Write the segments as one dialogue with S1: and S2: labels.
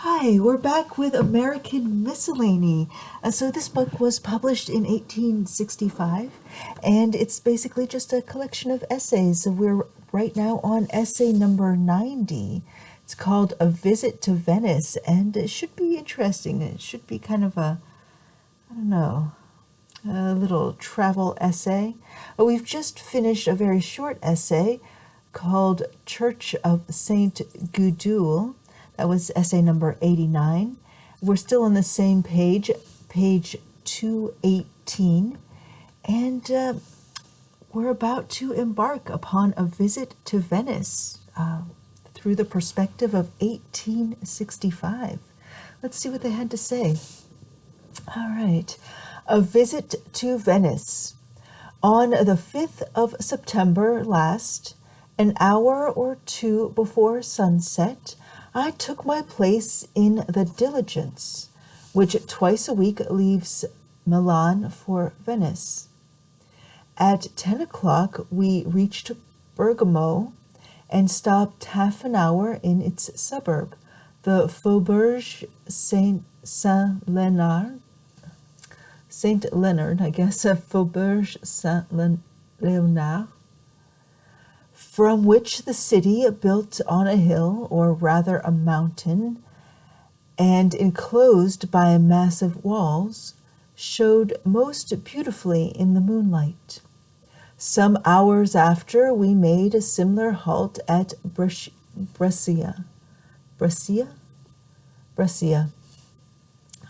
S1: Hi, we're back with American Miscellany. So this book was published in 1865, and it's basically just a collection of essays. So we're right now on essay number 90. It's called A Visit to Venice, and it should be interesting. It should be kind of a little travel essay. We've just finished a very short essay called Church of Saint Gudule. That was essay number 89. We're still on the same page, page 218, and we're about to embark upon a visit to Venice through the perspective of 1865. Let's see what they had to say. All right. A visit to Venice. On the 5th of September last, an hour or two before sunset, I took my place in the diligence, which twice a week leaves Milan for Venice. At 10 o'clock, we reached Bergamo and stopped half an hour in its suburb, the Faubourg Saint-Leonard, Faubourg Saint-Leonard, from which the city, built on a hill, or rather a mountain, and enclosed by massive walls, showed most beautifully in the moonlight. Some hours after, we made a similar halt at Brescia,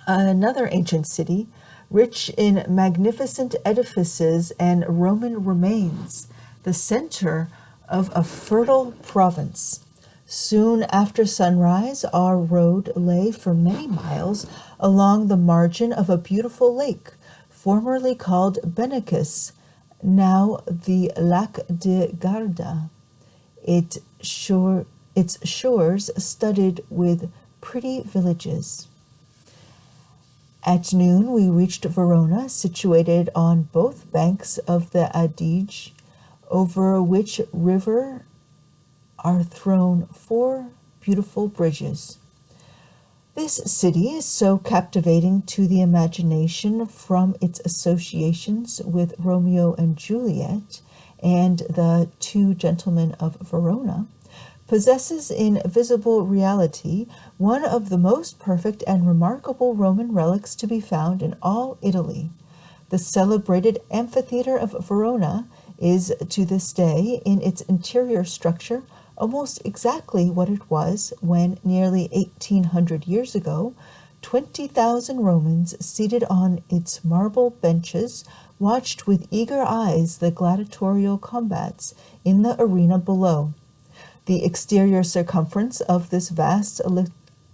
S1: another ancient city, rich in magnificent edifices and Roman remains, the center of a fertile province. Soon after sunrise, our road lay for many miles along the margin of a beautiful lake, formerly called Benicus, now the Lac de Garda, its shores studded with pretty villages. At noon, we reached Verona, situated on both banks of the Adige, over which river are thrown 4 beautiful bridges. This city is so captivating to the imagination from its associations with Romeo and Juliet and the 2 gentlemen of Verona, possesses in visible reality one of the most perfect and remarkable Roman relics to be found in all Italy. The celebrated amphitheater of Verona is to this day, in its interior structure, almost exactly what it was when, nearly 1800 years ago, 20,000 Romans seated on its marble benches watched with eager eyes the gladiatorial combats in the arena below. The exterior circumference of this vast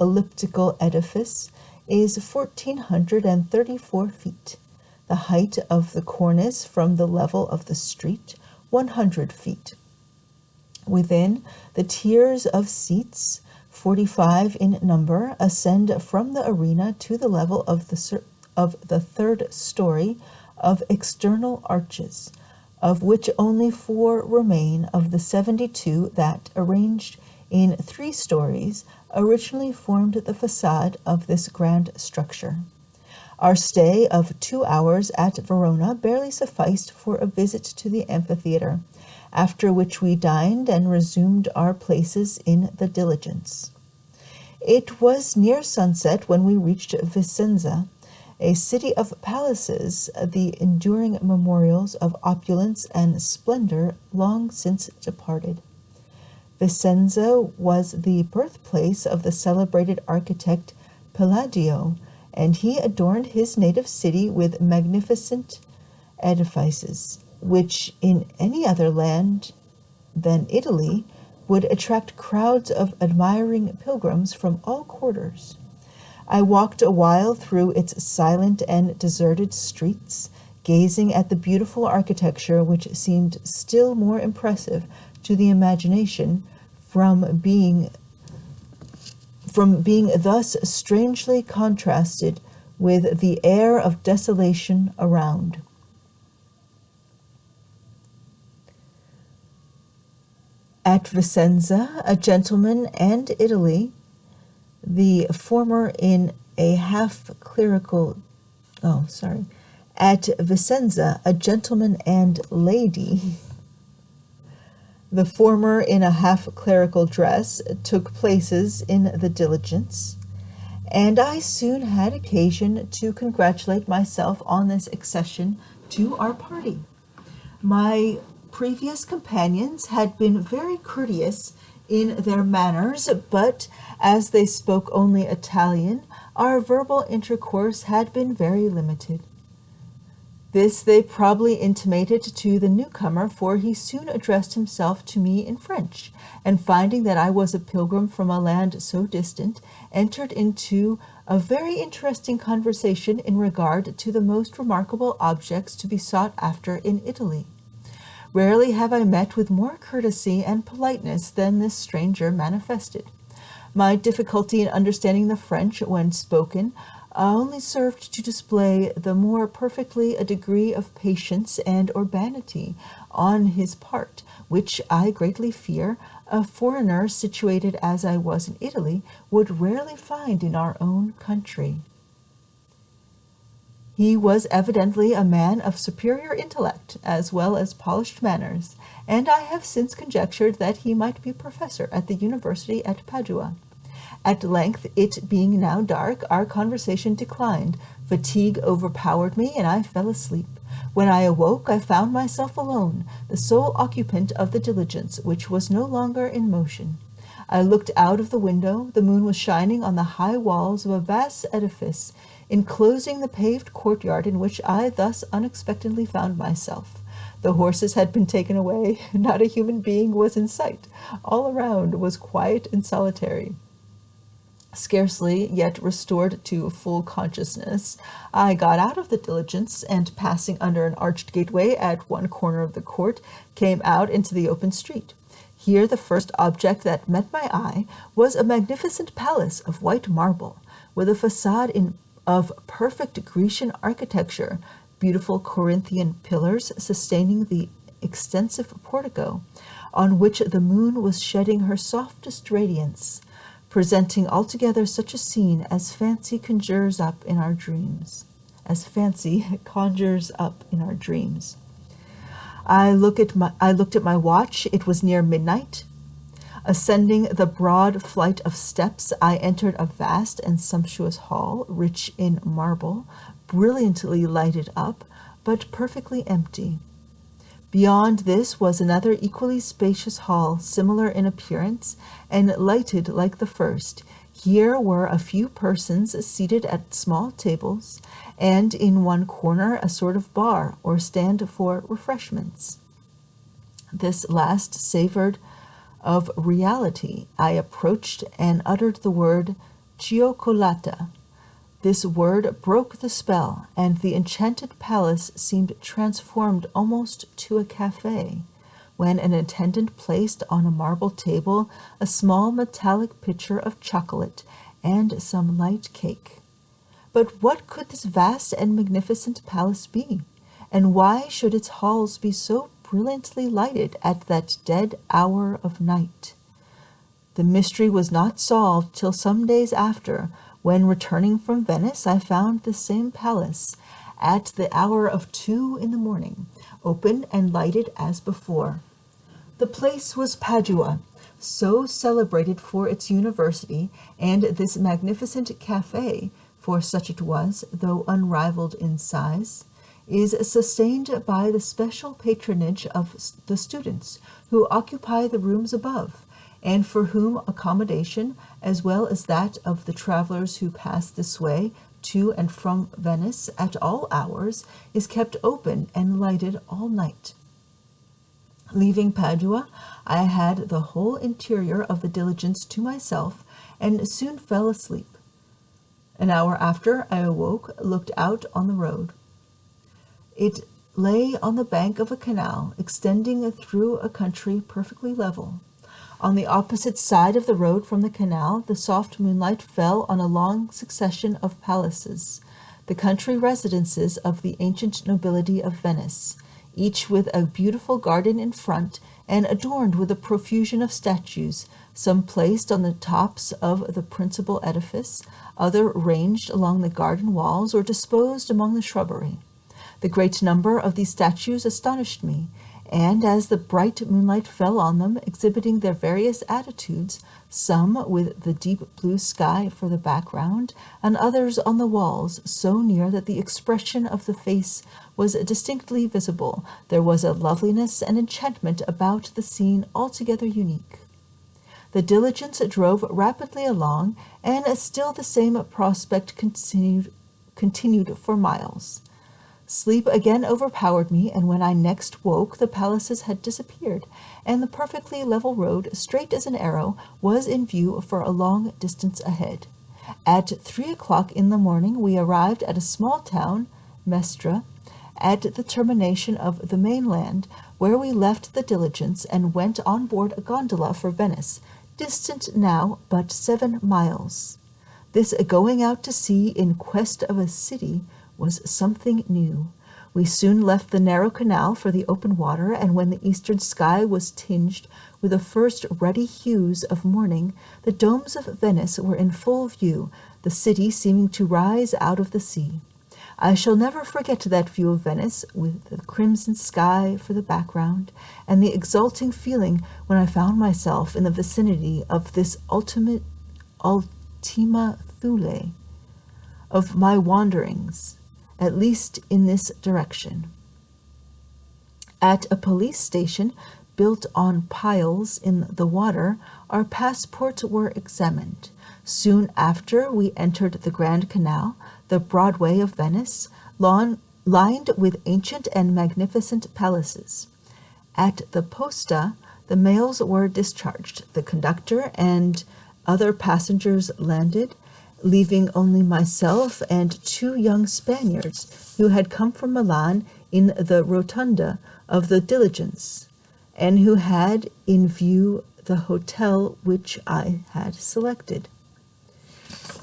S1: elliptical edifice is 1,434 feet. The height of the cornice from the level of the street, 100 feet. Within, the tiers of seats, 45 in number, ascend from the arena to the level of the 3rd story of external arches, of which only 4 remain of the 72 that, arranged in 3 stories, originally formed the facade of this grand structure. Our stay of 2 hours at Verona barely sufficed for a visit to the amphitheater, after which we dined and resumed our places in the diligence. It was near sunset when we reached Vicenza, a city of palaces, the enduring memorials of opulence and splendor long since departed. Vicenza was the birthplace of the celebrated architect Palladio, and he adorned his native city with magnificent edifices, which in any other land than Italy would attract crowds of admiring pilgrims from all quarters. I walked a while through its silent and deserted streets, gazing at the beautiful architecture which seemed still more impressive to the imagination from being thus strangely contrasted with the air of desolation around. At Vicenza, a gentleman and Italy, the former in a half-clerical, at Vicenza, a gentleman and lady, the former in a half-clerical dress, took places in the diligence, and I soon had occasion to congratulate myself on this accession to our party. My previous companions had been very courteous in their manners, but as they spoke only Italian, our verbal intercourse had been very limited. This they probably intimated to the newcomer, for he soon addressed himself to me in French, and finding that I was a pilgrim from a land so distant, entered into a very interesting conversation in regard to the most remarkable objects to be sought after in Italy. Rarely have I met with more courtesy and politeness than this stranger manifested. My difficulty in understanding the French when spoken only served to display the more perfectly a degree of patience and urbanity on his part, which I greatly fear a foreigner situated as I was in Italy would rarely find in our own country. He was evidently a man of superior intellect as well as polished manners, and I have since conjectured that he might be professor at the University at Padua. At length, it being now dark, our conversation declined. Fatigue overpowered me, and I fell asleep. When I awoke, I found myself alone, the sole occupant of the diligence, which was no longer in motion. I looked out of the window. The moon was shining on the high walls of a vast edifice, enclosing the paved courtyard in which I thus unexpectedly found myself. The horses had been taken away. Not a human being was in sight. All around was quiet and solitary. Scarcely yet restored to full consciousness, I got out of the diligence, and passing under an arched gateway at one corner of the court, came out into the open street. Here the first object that met my eye was a magnificent palace of white marble, with a façade of perfect Grecian architecture, beautiful Corinthian pillars sustaining the extensive portico, on which the moon was shedding her softest radiance, presenting altogether such a scene as fancy conjures up in our dreams. I looked at my watch. It was near midnight. Ascending the broad flight of steps, I entered a vast and sumptuous hall, rich in marble, brilliantly lighted up, but perfectly empty. Beyond this was another equally spacious hall, similar in appearance, and lighted like the first. Here were a few persons seated at small tables, and in one corner a sort of bar or stand for refreshments. This last savored of reality. I approached and uttered the word "Cioccolata." This word broke the spell, and the enchanted palace seemed transformed almost to a cafe, when an attendant placed on a marble table a small metallic pitcher of chocolate and some light cake. But what could this vast and magnificent palace be, and why should its halls be so brilliantly lighted at that dead hour of night? The mystery was not solved till some days after, when, returning from Venice, I found the same palace, at the hour of 2 in the morning, open and lighted as before. The place was Padua, so celebrated for its university, and this magnificent cafe, for such it was, though unrivaled in size, is sustained by the special patronage of the students who occupy the rooms above, and for whom accommodation, as well as that of the travelers who pass this way to and from Venice at all hours, is kept open and lighted all night. Leaving Padua, I had the whole interior of the diligence to myself, and soon fell asleep. An hour after, I awoke, looked out on the road. It lay on the bank of a canal, extending through a country perfectly level. On the opposite side of the road from the canal, the soft moonlight fell on a long succession of palaces, the country residences of the ancient nobility of Venice, each with a beautiful garden in front and adorned with a profusion of statues, some placed on the tops of the principal edifice, other ranged along the garden walls or disposed among the shrubbery. The great number of these statues astonished me, and as the bright moonlight fell on them, exhibiting their various attitudes, some with the deep blue sky for the background, and others on the walls, so near that the expression of the face was distinctly visible, there was a loveliness and enchantment about the scene altogether unique. The diligence drove rapidly along, and still the same prospect continued for miles. Sleep again overpowered me, and when I next woke, the palaces had disappeared, and the perfectly level road, straight as an arrow, was in view for a long distance ahead. At 3 o'clock in the morning, we arrived at a small town, Mestre, at the termination of the mainland, where we left the diligence and went on board a gondola for Venice, distant now but 7 miles. This going out to sea in quest of a city was something new. We soon left the narrow canal for the open water, and when the eastern sky was tinged with the first ruddy hues of morning, the domes of Venice were in full view, the city seeming to rise out of the sea. I shall never forget that view of Venice, with the crimson sky for the background, and the exulting feeling when I found myself in the vicinity of this Ultima Thule of my wanderings, at least in this direction. At a police station built on piles in the water, our passports were examined. Soon after, we entered the Grand Canal, the Broadway of Venice, lined with ancient and magnificent palaces. At the posta, the mails were discharged. The conductor and other passengers landed, leaving only myself and 2 young Spaniards who had come from Milan in the rotunda of the diligence, and who had in view the hotel which I had selected.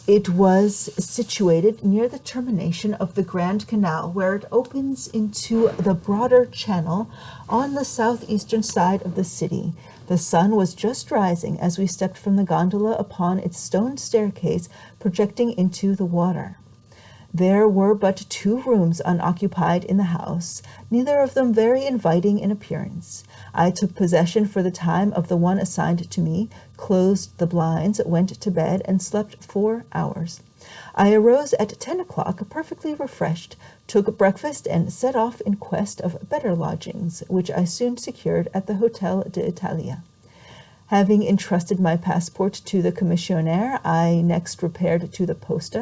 S1: It was situated near the termination of the Grand Canal, where it opens into the broader channel on the southeastern side of the city. The sun was just rising as we stepped from the gondola upon its stone staircase projecting into the water. There were but 2 rooms unoccupied in the house, neither of them very inviting in appearance. I took possession for the time of the one assigned to me, closed the blinds, went to bed, and slept 4 hours. I arose at 10 o'clock, perfectly refreshed, took breakfast, and set off in quest of better lodgings, which I soon secured at the Hotel d'Italia. Having entrusted my passport to the commissionaire, I next repaired to the post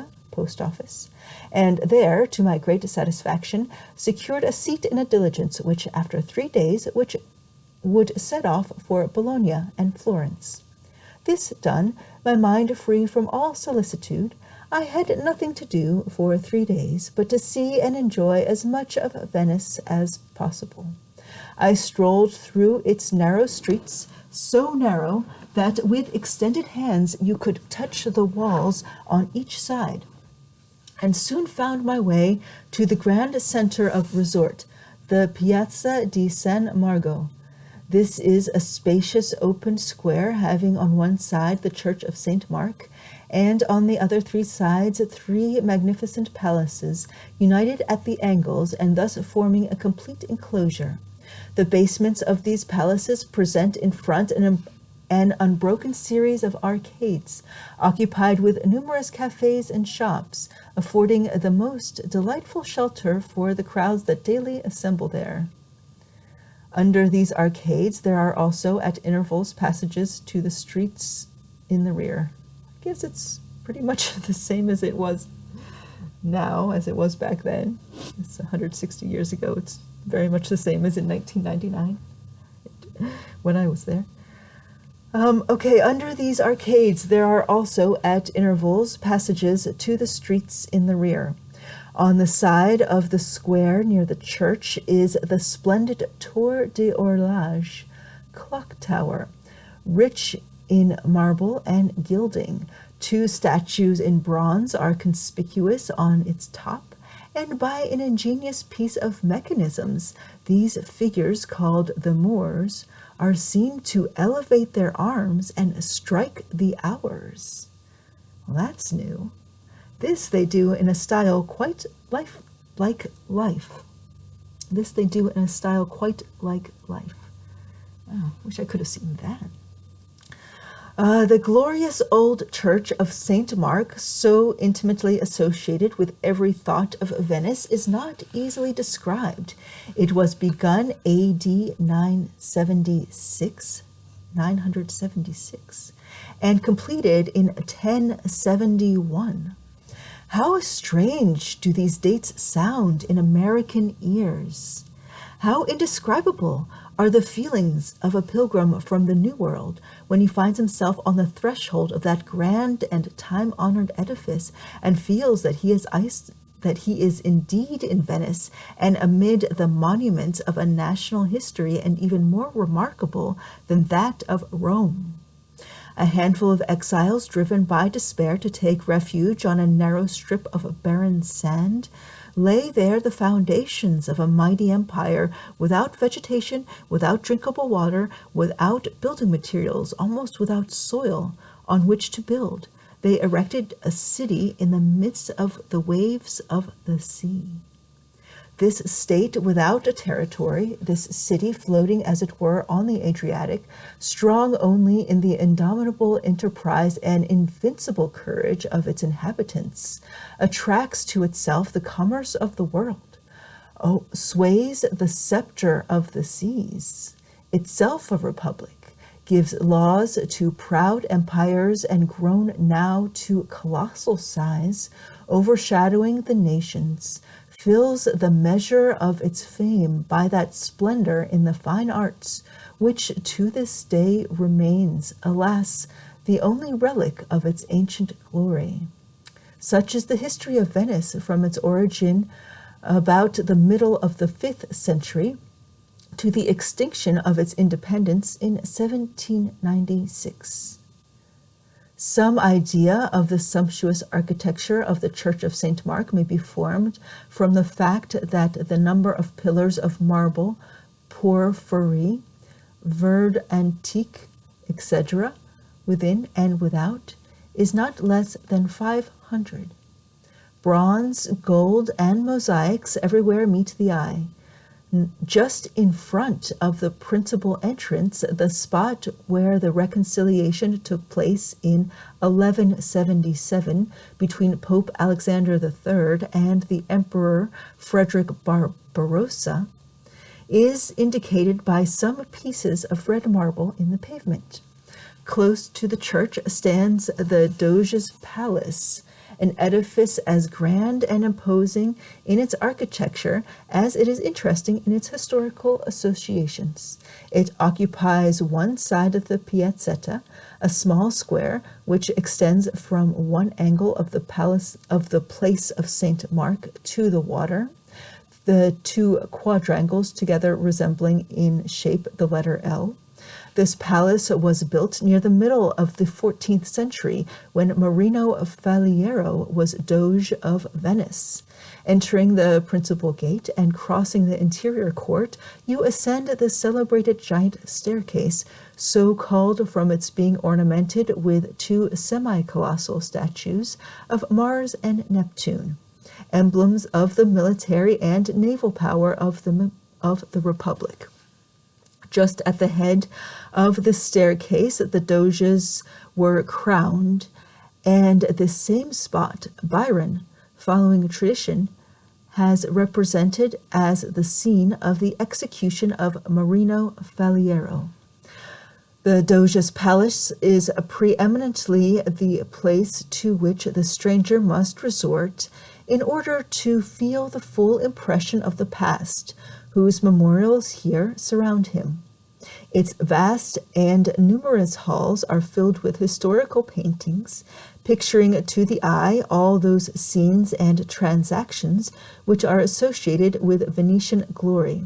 S1: office, and there, to my great satisfaction, secured a seat in a diligence which, after 3 days, would set off for Bologna and Florence. This done, my mind free from all solicitude, I had nothing to do for 3 days but to see and enjoy as much of Venice as possible. I strolled through its narrow streets, so narrow that with extended hands you could touch the walls on each side, and soon found my way to the grand center of resort, the Piazza di San Marco. This is a spacious open square having on one side the Church of St. Mark, and on the other 3 sides 3 magnificent palaces, united at the angles and thus forming a complete enclosure. The basements of these palaces present in front an unbroken series of arcades, occupied with numerous cafes and shops, affording the most delightful shelter for the crowds that daily assemble there. Under these arcades there are also at intervals passages to the streets in the rear. I guess it's pretty much the same as it was now as it was back then. It's 160 years ago. It's very much the same as in 1999 when I was there. Under these arcades there are also at intervals passages to the streets in the rear. On the side of the square near the church is the splendid Tour de Horloge clock tower, rich in marble and gilding. 2 statues in bronze are conspicuous on its top, and by an ingenious piece of mechanisms, these figures called the Moors are seen to elevate their arms and strike the hours. Well, that's new. This they do in a style quite like life. This they do in a style quite like life. Oh, wish I could have seen that. The glorious old church of St. Mark, so intimately associated with every thought of Venice, is not easily described. It was begun AD 976, and completed in 1071. How strange do these dates sound in American ears! How indescribable are the feelings of a pilgrim from the New World when he finds himself on the threshold of that grand and time-honored edifice and feels that he is indeed in Venice and amid the monuments of a national history, and even more remarkable than that of Rome. A handful of exiles driven by despair to take refuge on a narrow strip of barren sand lay there the foundations of a mighty empire, without vegetation, without drinkable water, without building materials, almost without soil on which to build. They erected a city in the midst of the waves of the sea. This state without a territory, this city floating as it were on the Adriatic, strong only in the indomitable enterprise and invincible courage of its inhabitants, attracts to itself the commerce of the world, sways the scepter of the seas, itself a republic, gives laws to proud empires and grown now to colossal size, overshadowing the nations, fills the measure of its fame by that splendor in the fine arts, which to this day remains, alas, the only relic of its ancient glory. Such is the history of Venice from its origin about the middle of the 5th century to the extinction of its independence in 1796. Some idea of the sumptuous architecture of the Church of St. Mark may be formed from the fact that the number of pillars of marble, porphyry, verd antique, etc., within and without, is not less than 500. Bronze, gold, and mosaics everywhere meet the eye. Just in front of the principal entrance, the spot where the reconciliation took place in 1177 between Pope Alexander III and the Emperor Frederick Barbarossa, is indicated by some pieces of red marble in the pavement. Close to the church stands the Doge's Palace, an edifice as grand and imposing in its architecture as it is interesting in its historical associations. It occupies one side of the Piazzetta, a small square which extends from one angle of the place of St. Mark to the water, the two quadrangles together resembling in shape the letter L. This palace was built near the middle of the 14th century when Marino Faliero was Doge of Venice. Entering the principal gate and crossing the interior court, you ascend the celebrated giant staircase, so called from its being ornamented with two semi-colossal statues of Mars and Neptune, emblems of the military and naval power of the Republic. Just at the head of the staircase, the Doges were crowned, and this same spot, Byron, following tradition, has represented as the scene of the execution of Marino Faliero. The Doge's Palace is preeminently the place to which the stranger must resort in order to feel the full impression of the past, whose memorials here surround him. Its vast and numerous halls are filled with historical paintings, picturing to the eye all those scenes and transactions which are associated with Venetian glory.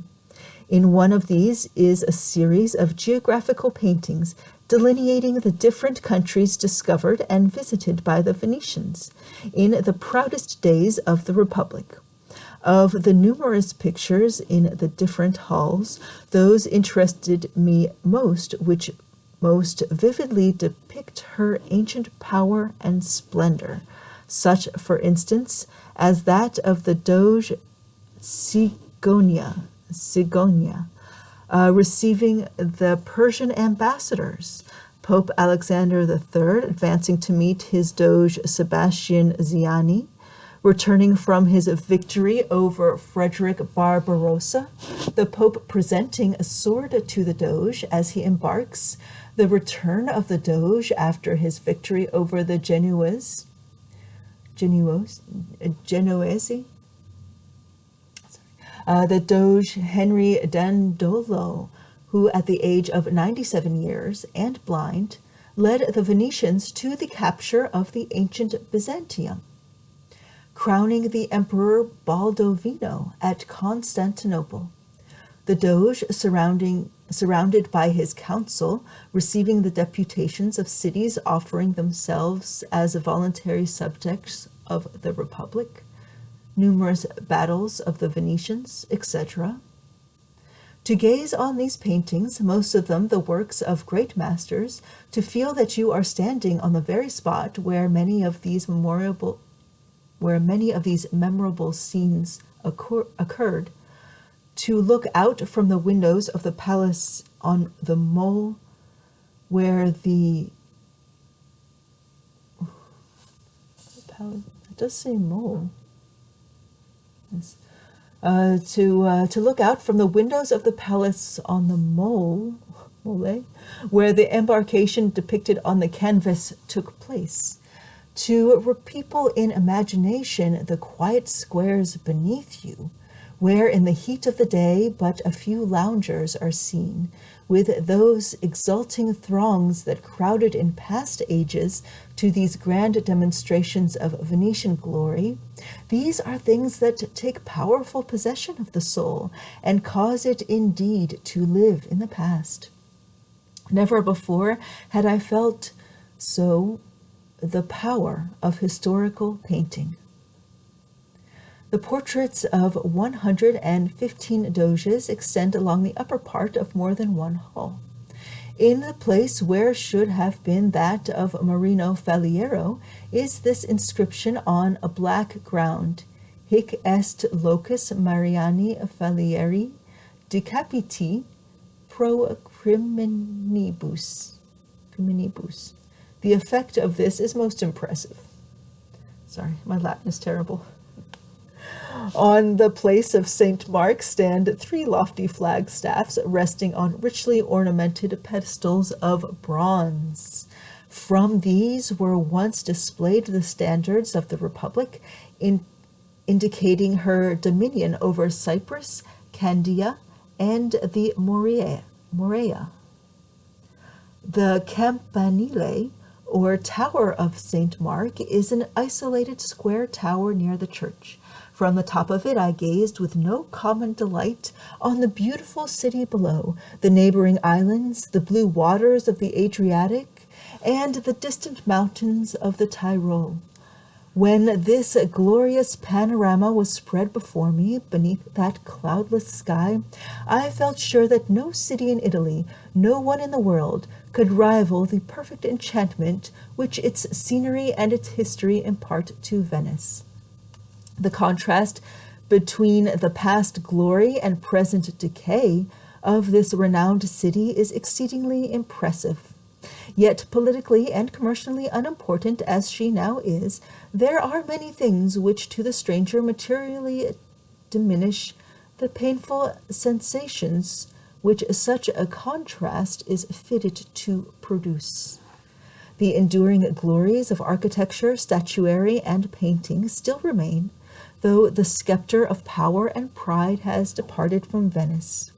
S1: In one of these is a series of geographical paintings delineating the different countries discovered and visited by the Venetians in the proudest days of the Republic. Of the numerous pictures in the different halls, those interested me most, which most vividly depict her ancient power and splendor, such, for instance, as that of the Doge Sigonia, receiving the Persian ambassadors, Pope Alexander III advancing to meet his Doge Sebastian Ziani, returning from his victory over Frederick Barbarossa, the Pope presenting a sword to the Doge as he embarks, the return of the Doge after his victory over the Genoese, the Doge Henry Dandolo, who at the age of 97 years and blind, led the Venetians to the capture of the ancient Byzantium, crowning the Emperor Baldovino at Constantinople. The Doge, surrounded by his council, receiving the deputations of cities offering themselves as voluntary subjects of the Republic, numerous battles of the Venetians, etc. To gaze on these paintings, most of them the works of great masters, to feel that you are standing on the very spot where many of these memorable scenes occurred, to look out from the windows of the palace on the mole where the palace, it does say mole. Yes. To look out from the windows of the palace on the mole, where the embarkation depicted on the canvas took place, to repeople in imagination the quiet squares beneath you, where in the heat of the day but a few loungers are seen, with those exulting throngs that crowded in past ages to these grand demonstrations of Venetian glory. These are things that take powerful possession of the soul and cause it indeed to live in the past. Never before had I felt so the power of historical painting. The portraits of 115 Doges extend along the upper part of more than one hall. In the place where should have been that of Marino Faliero is this inscription on a black ground: Hic est locus Mariani Falieri decapiti pro criminibus. The effect of this is most impressive. Sorry, my Latin is terrible. On the place of St. Mark stand 3 lofty flagstaffs resting on richly ornamented pedestals of bronze. From these were once displayed the standards of the Republic, indicating her dominion over Cyprus, Candia, and the Morea. The Campanile, or Tower of St. Mark, is an isolated square tower near the church. From the top of it I gazed with no common delight on the beautiful city below, the neighboring islands, the blue waters of the Adriatic, and the distant mountains of the Tyrol. When this glorious panorama was spread before me beneath that cloudless sky, I felt sure that no city in Italy, no one in the world, could rival the perfect enchantment which its scenery and its history impart to Venice. The contrast between the past glory and present decay of this renowned city is exceedingly impressive. Yet politically and commercially unimportant as she now is, there are many things which to the stranger materially diminish the painful sensations which such a contrast is fitted to produce. The enduring glories of architecture, statuary, and painting still remain, though the scepter of power and pride has departed from Venice.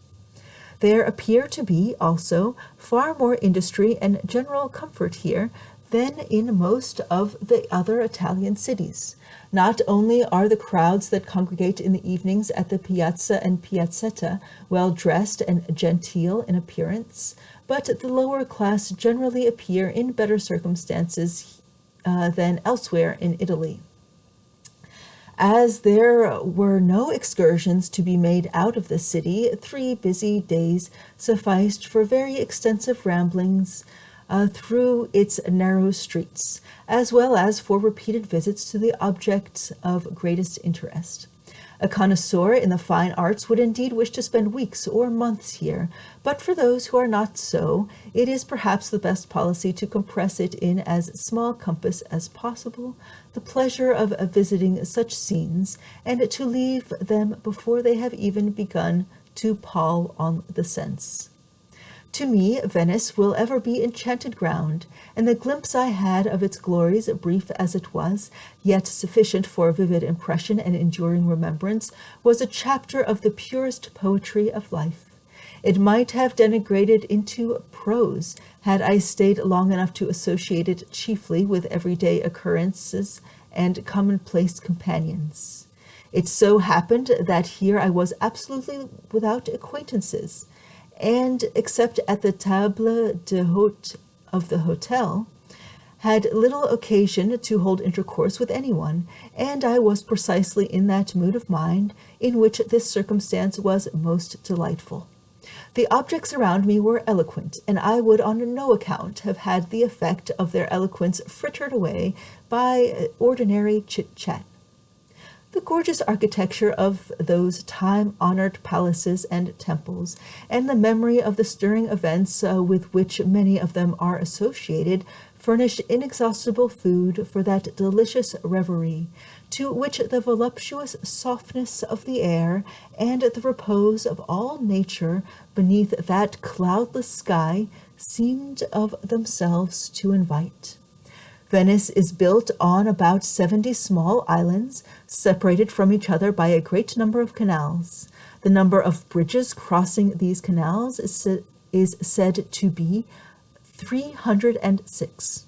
S1: There appear to be also far more industry and general comfort here than in most of the other Italian cities. Not only are the crowds that congregate in the evenings at the piazza and piazzetta well dressed and genteel in appearance, but the lower class generally appear in better circumstances than elsewhere in Italy. As there were no excursions to be made out of the city, 3 busy days sufficed for very extensive ramblings through its narrow streets, as well as for repeated visits to the objects of greatest interest. A connoisseur in the fine arts would indeed wish to spend weeks or months here, but for those who are not so, it is perhaps the best policy to compress it in as small compass as possible, the pleasure of visiting such scenes, and to leave them before they have even begun to pall on the sense. To me, Venice will ever be enchanted ground, and the glimpse I had of its glories, brief as it was, yet sufficient for vivid impression and enduring remembrance, was a chapter of the purest poetry of life. It might have degenerated into prose had I stayed long enough to associate it chiefly with everyday occurrences and commonplace companions. It so happened that here I was absolutely without acquaintances, and, except at the table d'hôte of the hotel, had little occasion to hold intercourse with anyone, and I was precisely in that mood of mind in which this circumstance was most delightful. The objects around me were eloquent, and I would on no account have had the effect of their eloquence frittered away by ordinary chit-chat. The gorgeous architecture of those time-honored palaces and temples, and the memory of the stirring events with which many of them are associated, furnished inexhaustible food for that delicious reverie, to which the voluptuous softness of the air and the repose of all nature beneath that cloudless sky seemed of themselves to invite. Venice is built on about 70 small islands, separated from each other by a great number of canals. The number of bridges crossing these canals is said to be 306.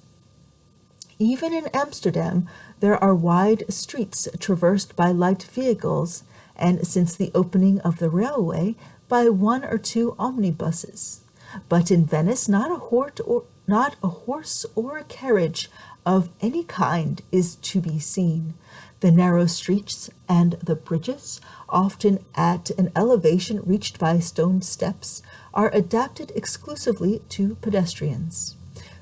S1: Even in Amsterdam, there are wide streets traversed by light vehicles, and since the opening of the railway, by 1 or 2 omnibuses. But in Venice, not a horse or a carriage of any kind is to be seen. The narrow streets and the bridges, often at an elevation reached by stone steps, are adapted exclusively to pedestrians.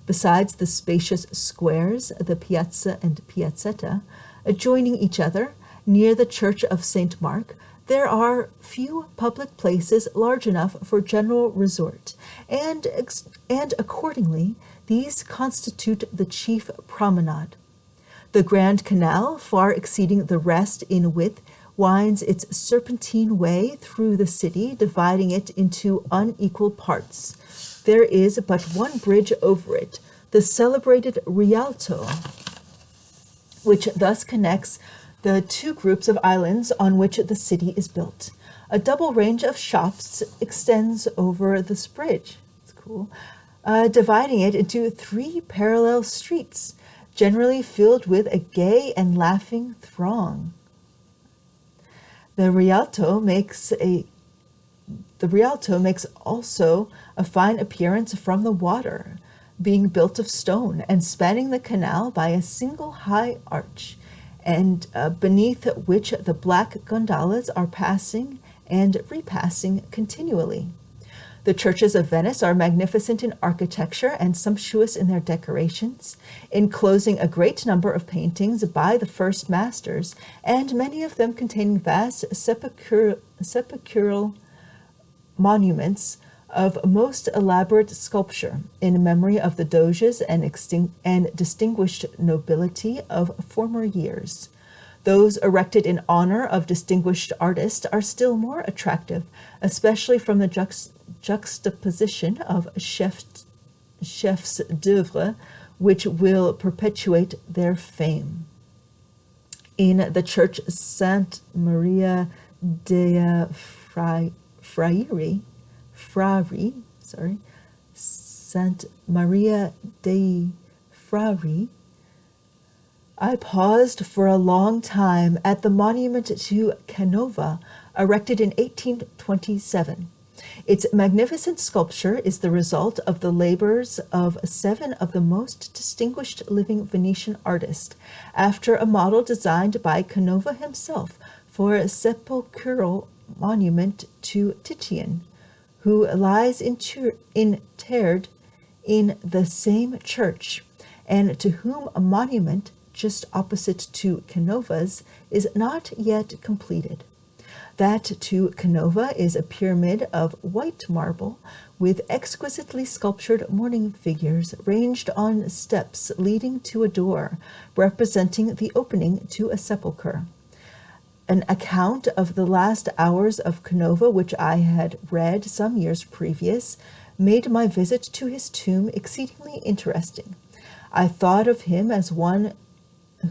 S1: Besides the spacious squares, the piazza and piazzetta, adjoining each other, near the church of St. Mark, there are few public places large enough for general resort, and accordingly, these constitute the chief promenade. The Grand Canal, far exceeding the rest in width, winds its serpentine way through the city, dividing it into unequal parts. There is but one bridge over it, the celebrated Rialto, which thus connects the 2 groups of islands on which the city is built. A double range of shops extends over this bridge. It's cool. Dividing it into 3 parallel streets, generally filled with a gay and laughing throng. The Rialto makes also a fine appearance from the water, being built of stone and spanning the canal by a single high arch, and beneath which the black gondolas are passing and repassing continually. The churches of Venice are magnificent in architecture and sumptuous in their decorations, enclosing a great number of paintings by the first masters, and many of them containing vast sepulchral monuments of most elaborate sculpture in memory of the doges and distinguished nobility of former years. Those erected in honor of distinguished artists are still more attractive, especially from the juxtaposition of chefs d'oeuvre, which will perpetuate their fame. In the church Santa Maria dei Frari, Santa Maria dei Frari, I paused for a long time at the monument to Canova, erected in 1827. Its magnificent sculpture is the result of the labors of 7 of the most distinguished living Venetian artists, after a model designed by Canova himself for a sepulchral monument to Titian, who lies interred in the same church, and to whom a monument just opposite to Canova's is not yet completed. That to Canova is a pyramid of white marble with exquisitely sculptured mourning figures ranged on steps leading to a door, representing the opening to a sepulchre. An account of the last hours of Canova, which I had read some years previous, made my visit to his tomb exceedingly interesting. I thought of him as one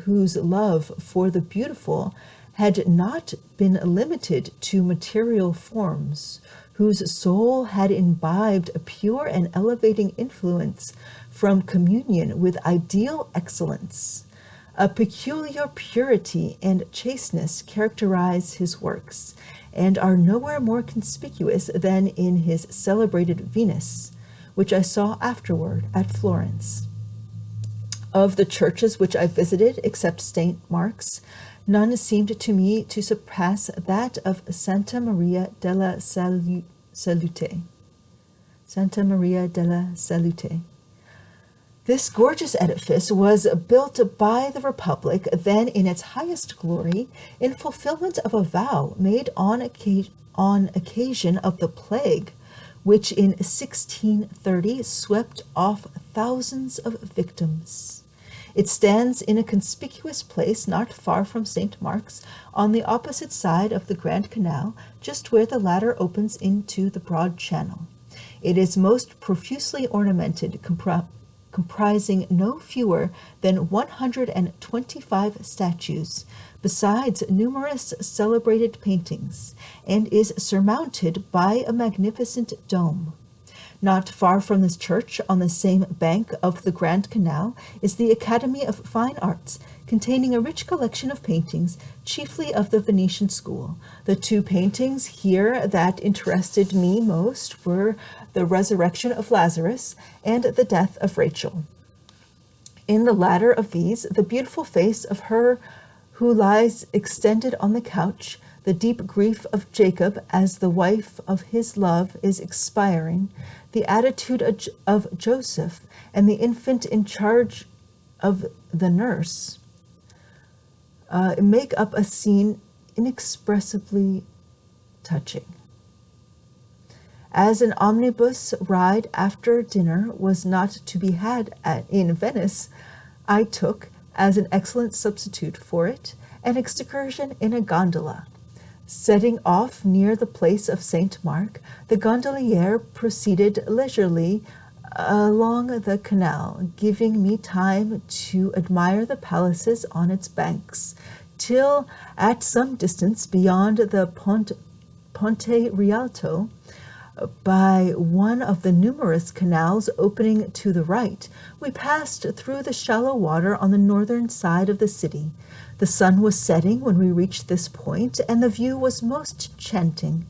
S1: whose love for the beautiful had not been limited to material forms, whose soul had imbibed a pure and elevating influence from communion with ideal excellence. A peculiar purity and chasteness characterize his works, and are nowhere more conspicuous than in his celebrated Venice, which I saw afterward at Florence. Of the churches which I visited, except St. Mark's, none seemed to me to surpass that of Santa Maria della Salute. Santa Maria della Salute. This gorgeous edifice was built by the Republic, then in its highest glory, in fulfillment of a vow made on occasion of the plague, which in 1630 swept off thousands of victims. It stands in a conspicuous place not far from St. Mark's, on the opposite side of the Grand Canal, just where the latter opens into the broad channel. It is most profusely ornamented, comprising no fewer than 125 statues, besides numerous celebrated paintings, and is surmounted by a magnificent dome. Not far from this church, on the same bank of the Grand Canal, is the Academy of Fine Arts, containing a rich collection of paintings, chiefly of the Venetian school. The 2 paintings here that interested me most were the Resurrection of Lazarus and the Death of Rachel. In the latter of these, the beautiful face of her who lies extended on the couch, the deep grief of Jacob as the wife of his love is expiring, the attitude of Joseph, and the infant in charge of the nurse make up a scene inexpressibly touching. As an omnibus ride after dinner was not to be had in Venice, I took, as an excellent substitute for it, an excursion in a gondola. Setting off near the place of St. Mark, the gondolier proceeded leisurely along the canal, giving me time to admire the palaces on its banks, till at some distance beyond the Ponte Rialto, by one of the numerous canals opening to the right, we passed through the shallow water on the northern side of the city. The sun was setting when we reached this point, and the view was most enchanting.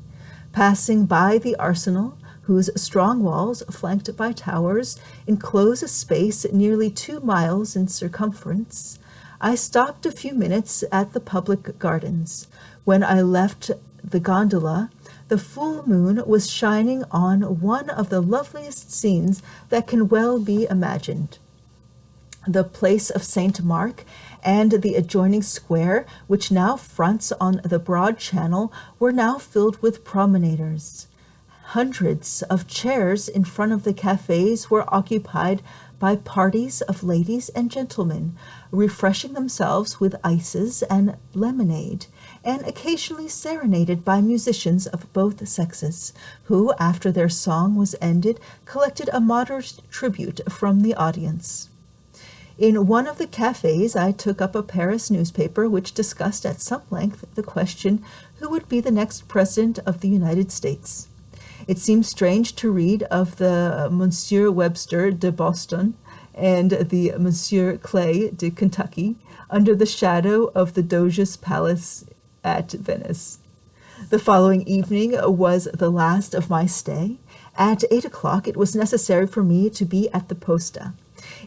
S1: Passing by the arsenal, whose strong walls, flanked by towers, enclose a space nearly 2 miles in circumference, I stopped a few minutes at the public gardens. When I left the gondola, the full moon was shining on one of the loveliest scenes that can well be imagined. The place of St. Mark and the adjoining square, which now fronts on the broad channel, were now filled with promenaders. Hundreds of chairs in front of the cafes were occupied by parties of ladies and gentlemen, refreshing themselves with ices and lemonade, and occasionally serenaded by musicians of both sexes, who, after their song was ended, collected a moderate tribute from the audience. In one of the cafes, I took up a Paris newspaper which discussed at some length the question who would be the next president of the United States. It seems strange to read of the Monsieur Webster de Boston and the Monsieur Clay de Kentucky under the shadow of the Doge's palace at Venice. The following evening was the last of my stay. At 8 o'clock it was necessary for me to be at the posta.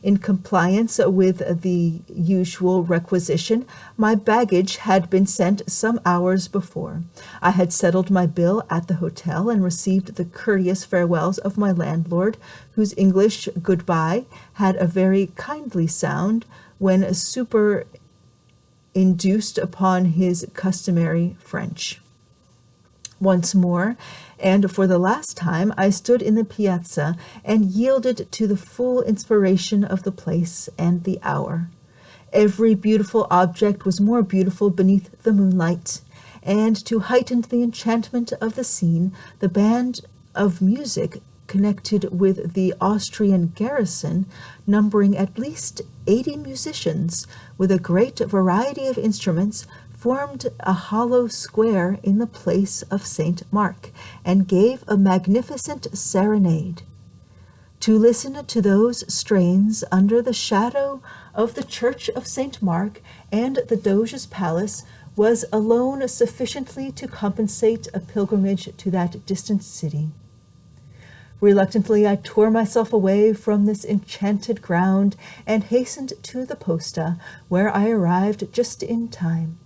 S1: In compliance with the usual requisition, my baggage had been sent some hours before. I had settled my bill at the hotel and received the courteous farewells of my landlord, whose English goodbye had a very kindly sound when superinduced upon his customary French. Once more, and for the last time, I stood in the piazza and yielded to the full inspiration of the place and the hour. Every beautiful object was more beautiful beneath the moonlight, and to heighten the enchantment of the scene, the band of music connected with the Austrian garrison, numbering at least 80 musicians, with a great variety of instruments, formed a hollow square in the place of St. Mark, and gave a magnificent serenade. To listen to those strains under the shadow of the church of St. Mark and the Doge's palace was alone sufficiently to compensate a pilgrimage to that distant city. Reluctantly, I tore myself away from this enchanted ground and hastened to the posta, where I arrived just in time.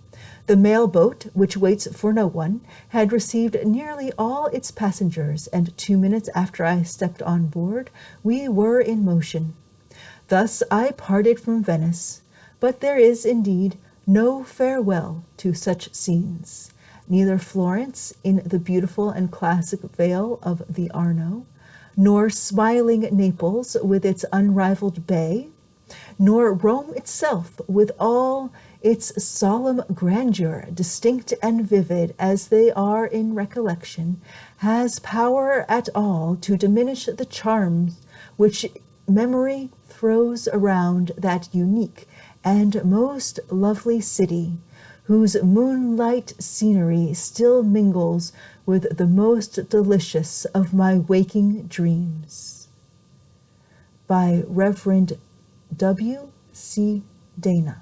S1: The mail boat, which waits for no one, had received nearly all its passengers, and 2 minutes after I stepped on board, we were in motion. Thus I parted from Venice, but there is, indeed, no farewell to such scenes. Neither Florence in the beautiful and classic vale of the Arno, nor smiling Naples with its unrivaled bay, nor Rome itself with all its solemn grandeur, distinct and vivid as they are in recollection, has power at all to diminish the charms which memory throws around that unique and most lovely city, whose moonlight scenery still mingles with the most delicious of my waking dreams. By Reverend W. C. Dana.